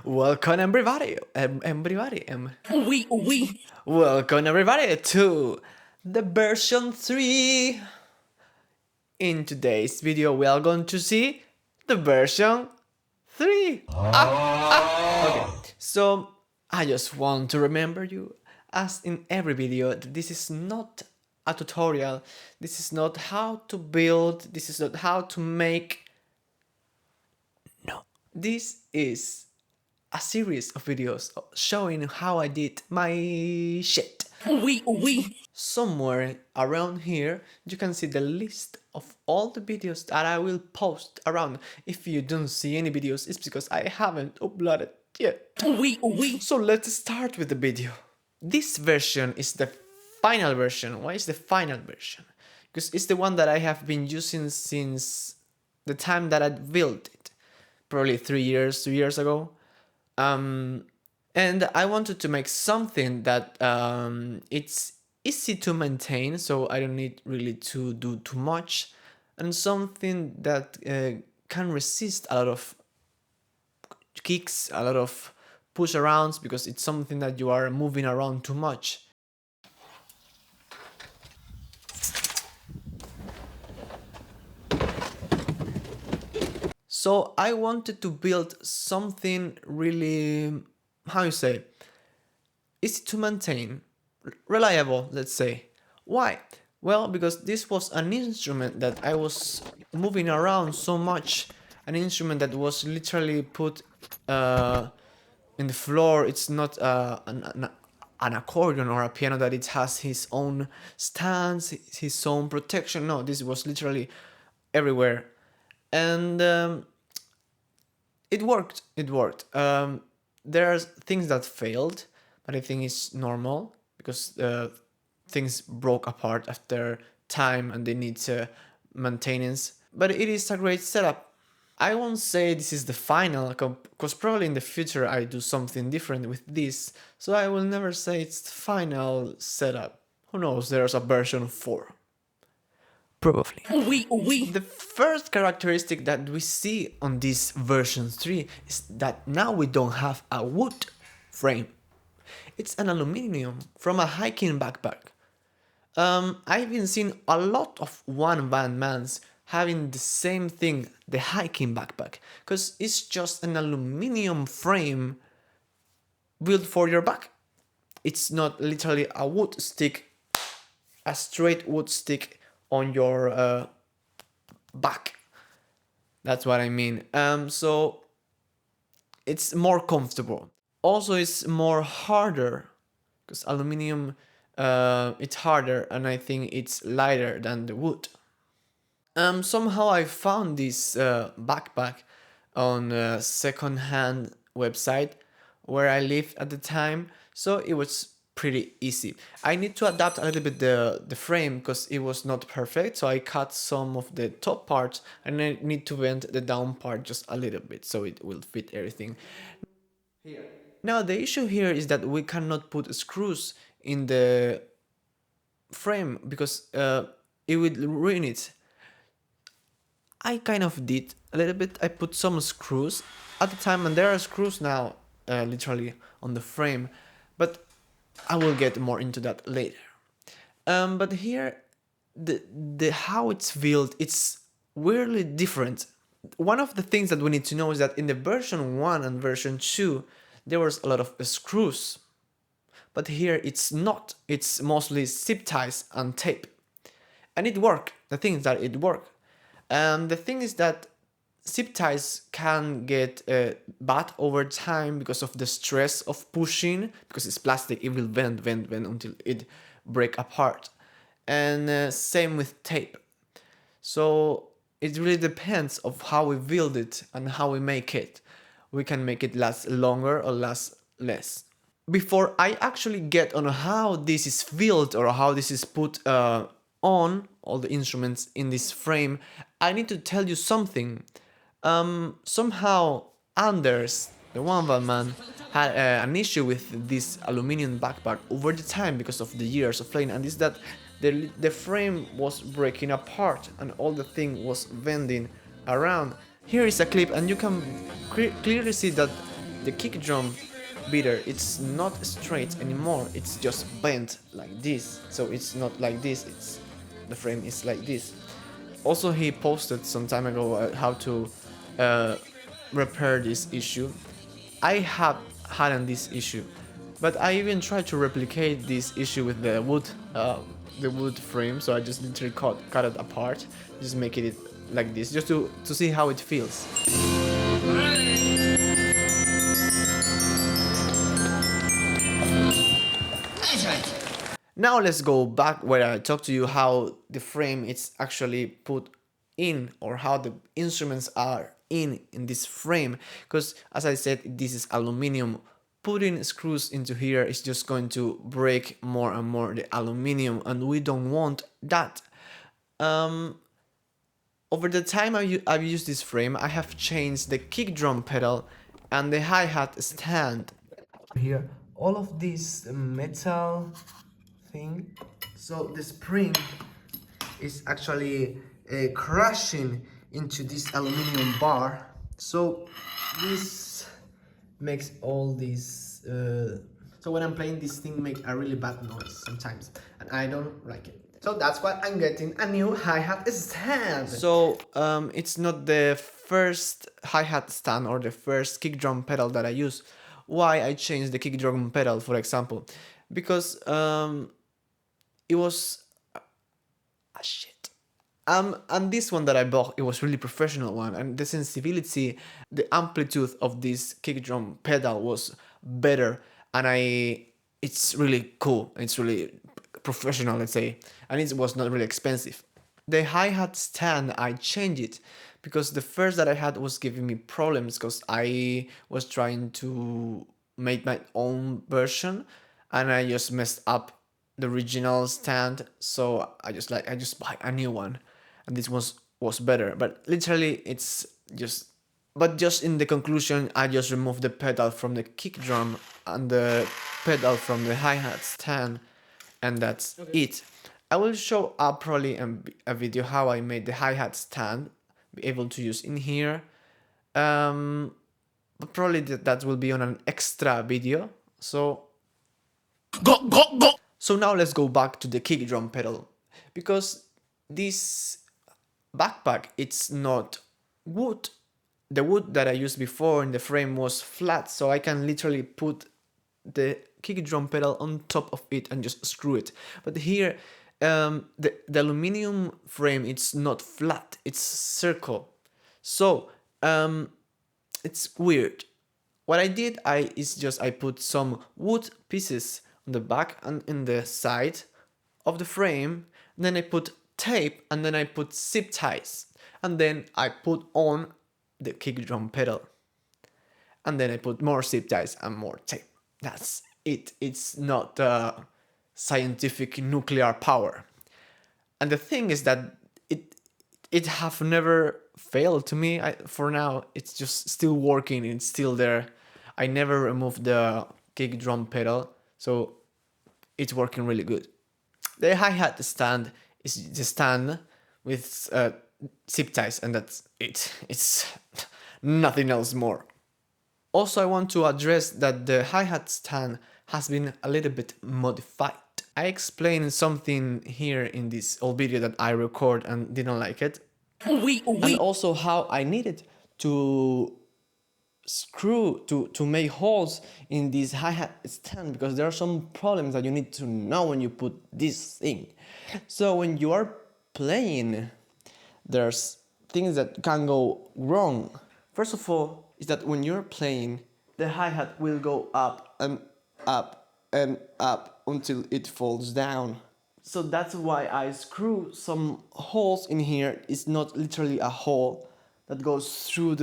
Welcome everybody, welcome everybody to the version 3. In today's video we are going to see the version 3. Okay, so I just want to remember you, as in every video, that this is not a tutorial, this is not how to build, this is not how to make. No, this is a series of videos showing how I did my shit. Somewhere around here you can see the list of all the videos that I will post around. If you don't see any videos, it's because I haven't uploaded yet. So let's start with the video. This version is the final version. Why is the final version? Because it's the one that I have been using since the time that I built it, probably 2 years ago. And I wanted to make something that it's easy to maintain, so I don't need really to do too much, and something that can resist a lot of kicks, a lot of push arounds, because it's something that you are moving around too much. So I wanted to build something really, how you say, easy to maintain, reliable, let's say. Why? Well, because this was an instrument that I was moving around so much, an instrument that was literally put in the floor. It's not an accordion or a piano that it has his own stance, his own protection. No, this was literally everywhere. And it worked. There are things that failed, but I think it's normal because things broke apart after time and they need maintenance. But it is a great setup. I won't say this is the final, because probably in the future I do something different with this, so I will never say it's the final setup. Who knows, there's a version 4. Probably. The first characteristic that we see on this version 3 is that now we don't have a wood frame. It's an aluminium from a hiking backpack. I've been seeing a lot of OneBandMans having the same thing, the hiking backpack, because it's just an aluminium frame built for your back. It's not literally a wood stick, a straight wood stick on your back. That's what I mean. So it's more comfortable. Also, it's more harder, because aluminium, it's harder, and I think it's lighter than the wood. Somehow I found this backpack on a second-hand website where I lived at the time, so it was pretty easy. I need to adapt a little bit the frame because it was not perfect, so I cut some of the top parts and I need to bend the down part just a little bit so it will fit everything. Now the issue here is that we cannot put screws in the frame because it would ruin it. I kind of did a little bit. I put some screws at the time, and there are screws now literally on the frame, but I will get more into that later. But here, the how it's built, it's weirdly different. One of the things that we need to know is that in the version 1 and version 2, there was a lot of screws. But here it's not. It's mostly zip ties and tape. And it worked. The thing is that it worked. The thing is that zip ties can get bad over time because of the stress of pushing, because it's plastic, it will bend until it break apart. And same with tape. So it really depends of how we build it and how we make it. We can make it last longer or last less. Before I actually get on how this is built or how this is put on all the instruments in this frame, I need to tell you something. Somehow Anders, the OneBandMan, had an issue with this aluminium backpack over the time because of the years of playing, and is that the frame was breaking apart and all the thing was bending around. Here is a clip and you can clearly see that the kick drum beater, it's not straight anymore, it's just bent like this. So it's not like this, it's the frame is like this. Also, he posted some time ago how to repair this issue. I have had this issue, but I even tried to replicate this issue with the wood frame. So I just literally cut it apart, just making it like this, just to see how it feels. Now let's go back where I talked to you how the frame is actually put in, or how the instruments are in this frame, because as I said, this is aluminum. Putting screws into here is just going to break more and more the aluminum, and we don't want that. Over the time I've used this frame, I have changed the kick drum pedal and the hi-hat stand. Here, all of this metal thing, so the spring is actually crashing into this aluminum bar. So this makes all these so when I'm playing, this thing make a really bad noise sometimes, and I don't like it. So that's why I'm getting a new hi-hat stand. So it's not the first hi-hat stand or the first kick drum pedal that I use. Why I changed the kick drum pedal, for example, because it was a shit. And this one that I bought, it was really professional one, and the sensibility, the amplitude of this kick drum pedal was better, and it's really cool, it's really professional, let's say, and it was not really expensive. The hi-hat stand, I changed it because the first that I had was giving me problems, because I was trying to make my own version and I just messed up the original stand, so I just buy a new one, and this was better. But literally it's just, but just in the conclusion, I just removed the pedal from the kick drum and the pedal from the hi-hat stand, and that's it. I will show up probably a video how I made the hi-hat stand be able to use in here, but probably that will be on an extra video. So So now let's go back to the kick drum pedal, because this backpack, it's not wood. The wood that I used before in the frame was flat, so I can literally put the kick drum pedal on top of it and just screw it. But here, the aluminum frame, it's not flat, it's circle. So it's weird. What I did, I put some wood pieces on the back and in the side of the frame. Then I put tape, and then I put zip ties, and then I put on the kick drum pedal, and then I put more zip ties and more tape. That's it. It's not scientific nuclear power. And the thing is that it have never failed to me. For now, it's just still working. It's still there. I never removed the kick drum pedal, so it's working really good. The hi-hat stand is the stand with zip ties, and that's it. It's nothing else more. Also, I want to address that the hi-hat stand has been a little bit modified. I explained something here in this old video that I record and didn't like it. And also how I needed to to make holes in this hi-hat stand, because there are some problems that you need to know when you put this thing. So when you are playing, there's things that can go wrong. First of all, is that when you're playing, the hi-hat will go up and up and up until it falls down. So that's why I screw some holes in here. It's not literally a hole that goes through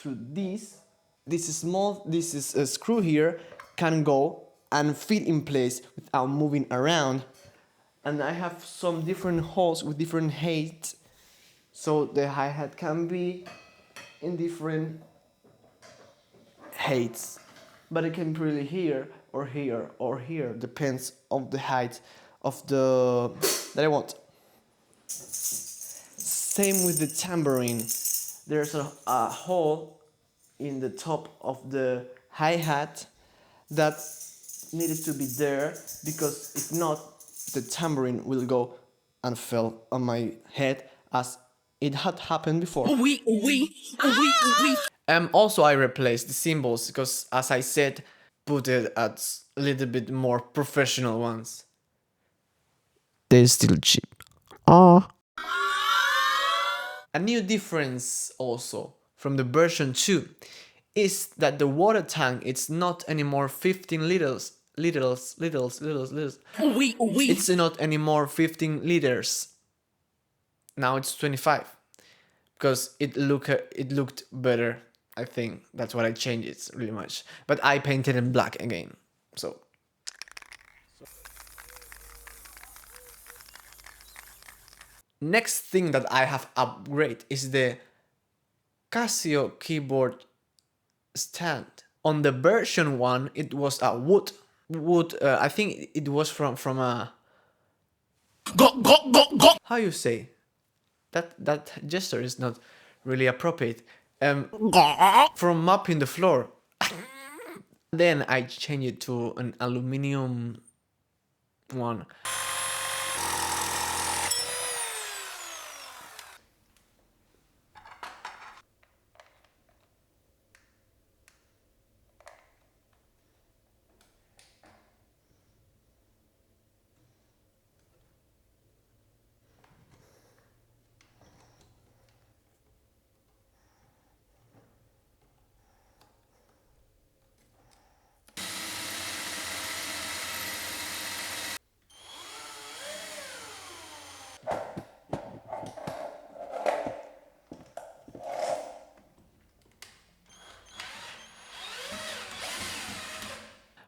this. This is a screw here, can go and fit in place without moving around. And I have some different holes with different heights, so the hi-hat can be in different heights, but it can be really here or here or here, depends on the height of the that I want. Same with the tambourine. There's a hole in the top of the hi-hat that needed to be there, because if not, the tambourine will go and fell on my head as it had happened before. Also, I replaced the cymbals because, as I said, put it at a little bit more professional ones. They're still cheap. Ah. A new difference also from the version 2 is that the water tank, it's not anymore 15 liters. It's not anymore 15 liters. Now it's 25 because it looked better. I think that's what I changed it really much. But I painted in black again. So next thing that I have upgraded is the Casio keyboard stand. On the version 1, it was a wood. I think it was from a. How you say? That gesture is not really appropriate. From mopping the floor. Then I changed it to an aluminum one.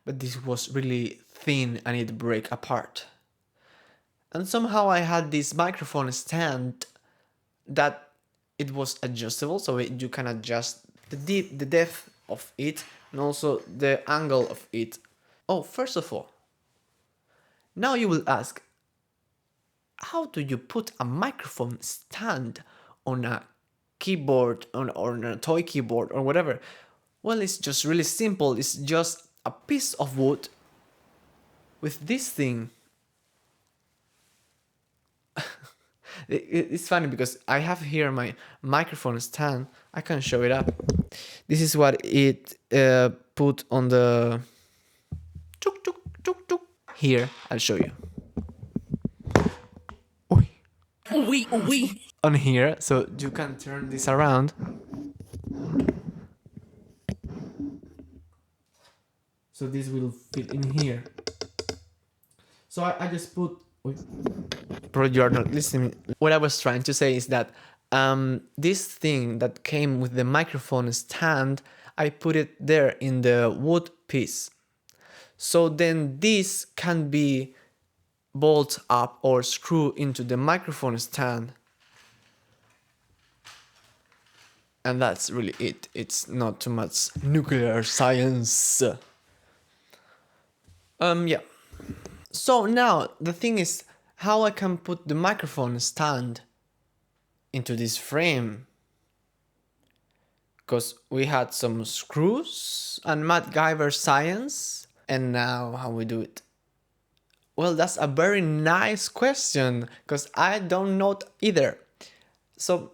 But this was really thin and it broke apart. And somehow I had this microphone stand that it was adjustable, so you can adjust the depth of it and also the angle of it. Oh, first of all, now you will ask, how do you put a microphone stand on a keyboard or on a toy keyboard or whatever? Well, it's just really simple. It's just a piece of wood with this thing. It's funny because I have here my microphone stand. I can show it up. This is what it put on the here. I'll show you. On here, so you can turn this around. So this will fit in here. So I just put. Probably you are not listening. What I was trying to say is that this thing that came with the microphone stand, I put it there in the wood piece. So then this can be bolt up or screw into the microphone stand. And that's really it. It's not too much nuclear science. Yeah. So now the thing is how I can put the microphone stand into this frame. Because we had some screws and MacGyver science. And now how we do it? Well, that's a very nice question, because I don't know either. So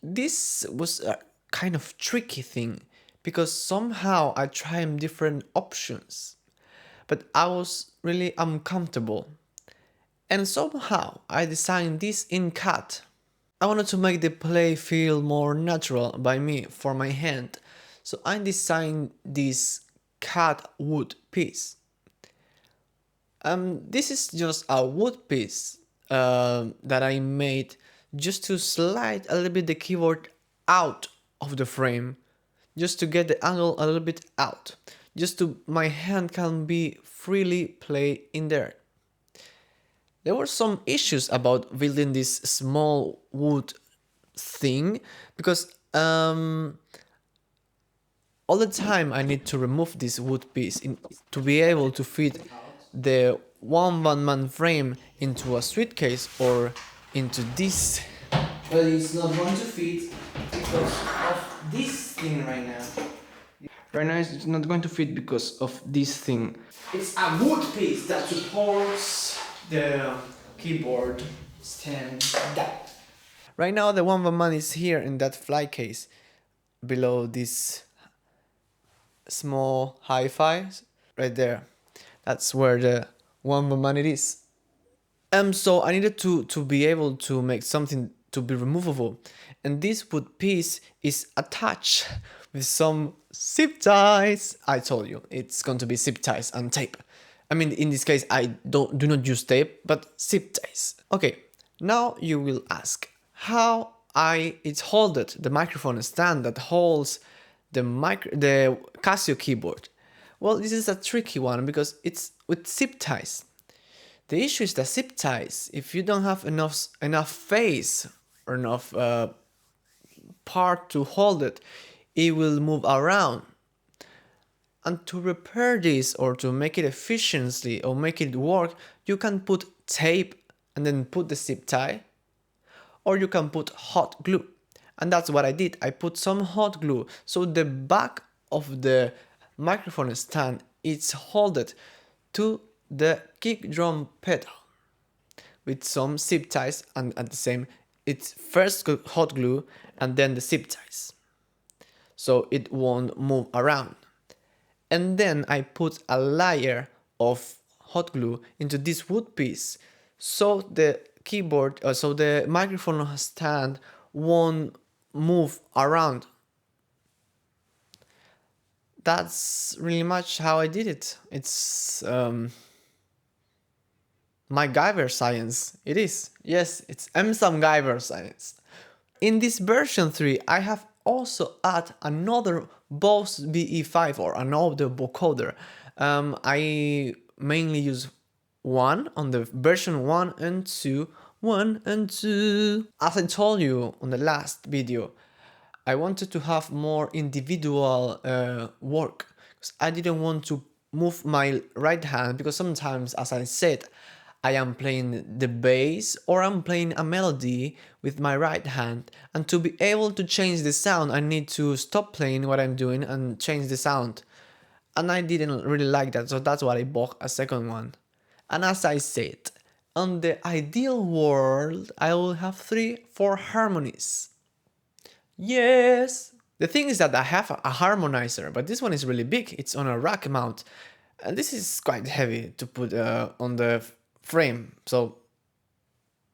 this was a kind of tricky thing, because somehow I tried different options, but I was really uncomfortable. And somehow I designed this in CAD. I wanted to make the play feel more natural by me for my hand, so I designed this CAD wood piece. This is just a wood piece that I made just to slide a little bit the keyboard out of the frame, just to get the angle a little bit out, just to my hand can be freely play in there. There were some issues about building this small wood thing, because all the time I need to remove this wood piece to be able to fit the OneBandMan frame into a suitcase or into this but it's not going to fit because of this thing right now. Right now it's not going to fit because of this thing. It's a wood piece that supports the keyboard stand. That. Right now the OneBandMan is here in that fly case below this small hi-fi right there. That's where the OneBandMan it is. So I needed to be able to make something to be removable, and this wood piece is attached with some zip ties. I told you it's going to be zip ties and tape. I mean, in this case, I do not use tape, but zip ties. Okay, now you will ask how it's holded the microphone stand that holds the Casio keyboard. Well, this is a tricky one because it's with zip ties. The issue is the zip ties. If you don't have enough face or enough part to hold it, it will move around. And to repair this or to make it efficiently or make it work, you can put tape and then put the zip tie, or you can put hot glue. And that's what I did. I put some hot glue so the back of the microphone stand is holded to the kick drum pedal with some zip ties, and at the same it's first hot glue and then the zip ties so it won't move around. And then I put a layer of hot glue into this wood piece so the keyboard, so the microphone stand won't move around. That's really much how I did it. It's MacGyver science. It is. Yes, it's MacGyver science. In this version 3, I have also added another Bose BE5 or another vocoder. I mainly use one on the version 1 and 2. 1 and 2. As I told you on the last video, I wanted to have more individual work because I didn't want to move my right hand because sometimes, as I said, I am playing the bass or I'm playing a melody with my right hand, and to be able to change the sound I need to stop playing what I'm doing and change the sound. And I didn't really like that, so that's why I bought a second one. And as I said, on the ideal world I will have 3-4 harmonies. Yes! The thing is that I have a harmonizer, but this one is really big, it's on a rack mount. And this is quite heavy to put on the frame, so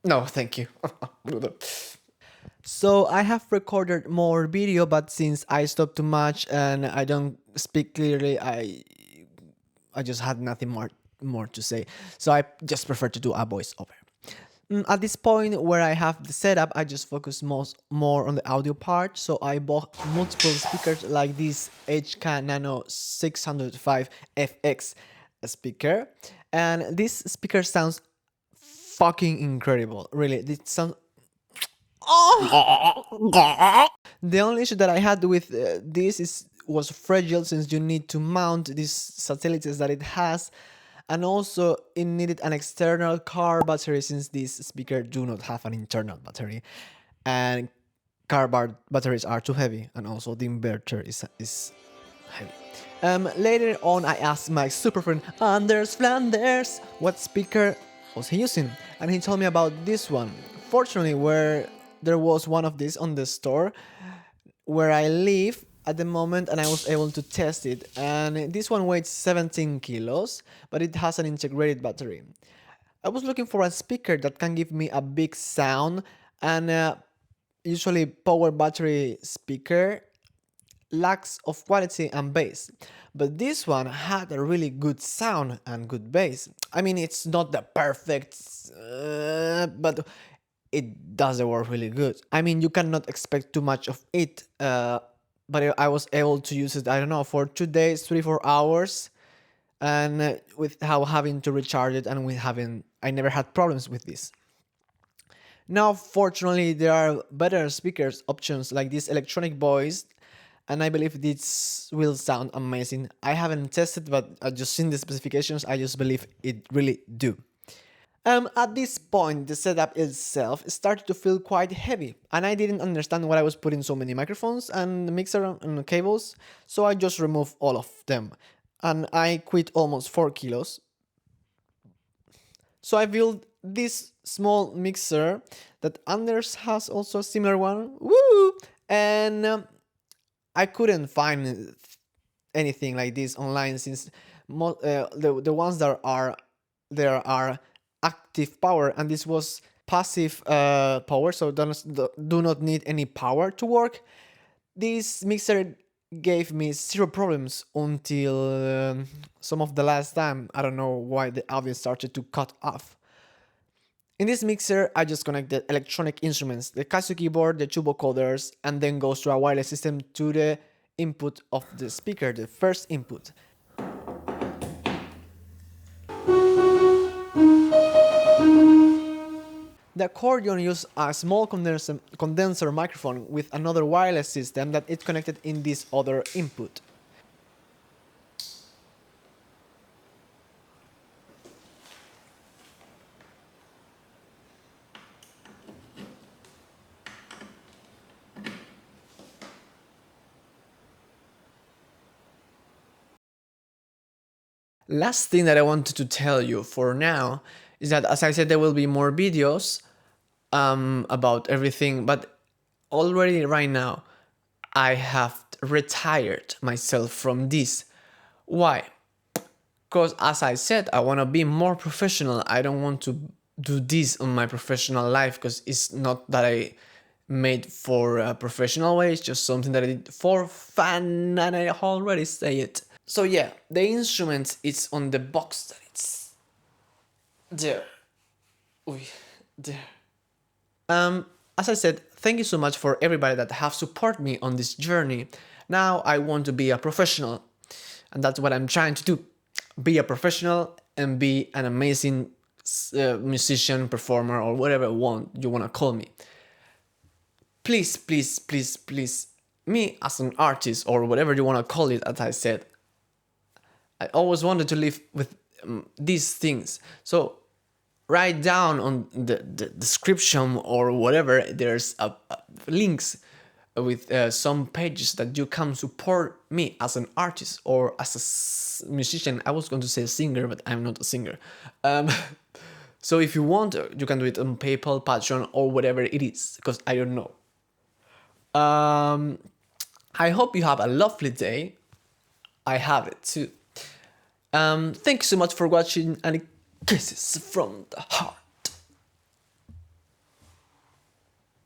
no, thank you. So I have recorded more video, but since I stopped too much and I don't speak clearly, I just had nothing more to say, so I just prefer to do a voiceover. At this point where I have the setup, I just focus more on the audio part, so I bought multiple speakers like this HK Nano 605 FX speaker, and this speaker sounds fucking incredible, really. It sounds... Oh! The only issue that I had with this was fragile, since you need to mount these satellites that it has, and also it needed an external car battery since this speaker do not have an internal battery, and car batteries are too heavy, and also the inverter is heavy. Later on I asked my super friend Anders Flanders what speaker was he using, and he told me about this one. Fortunately, where there was one of these on the store where I live at the moment, and I was able to test it, and this one weighs 17 kilos, but it has an integrated battery. I was looking for a speaker that can give me a big sound, and usually power battery speaker lacks of quality and bass, but this one had a really good sound and good bass. I mean, it's not the perfect, but it does the work really good. I mean, you cannot expect too much of it, but I was able to use it, I don't know, for 2 days, 3-4 hours, and without having to recharge it, and I never had problems with this. Now, fortunately, there are better speakers options like this electronic voice, and I believe this will sound amazing. I haven't tested, but I just seen the specifications. I just believe it really do. At this point, the setup itself started to feel quite heavy, and I didn't understand why I was putting so many microphones and the mixer and the cables, so I just removed all of them, and I quit almost 4 kilos. So I built this small mixer that Anders has also a similar one, woo! And I couldn't find anything like this online since the ones that are there are active power, and this was passive power, so do not need any power to work. This mixer gave me zero problems until some of the last time. I don't know why the audio started to cut off. In this mixer, I just connected electronic instruments, the Casio keyboard, the two vocoders, and then goes to a wireless system to the input of the speaker, the first input. The accordion used a small condenser microphone with another wireless system that it connected in this other input. Last thing that I wanted to tell you for now is that, as I said, there will be more videos about everything, but already right now I have retired myself from this. Why? Because, as I said, I want to be more professional. I don't want to do this on my professional life because it's not that I made for a professional way, it's just something that I did for fun, and I already say it. So yeah, the instrument is on the box that it's there. Uy, there. As I said, thank you so much for everybody that have supported me on this journey. Now I want to be a professional, and that's what I'm trying to do. Be a professional and be an amazing musician, performer, or whatever you want to call me. Please, please, please, please, me as an artist, or whatever you want to call it, as I said, I always wanted to live with these things. So write down on the description or whatever, there's links with some pages that you can support me as an artist or as a musician. I was going to say singer, but I'm not a singer. So if you want, you can do it on PayPal, Patreon, or whatever it is, because I don't know. I hope you have a lovely day. I have it too. Thank you so much for watching, and kisses from the heart.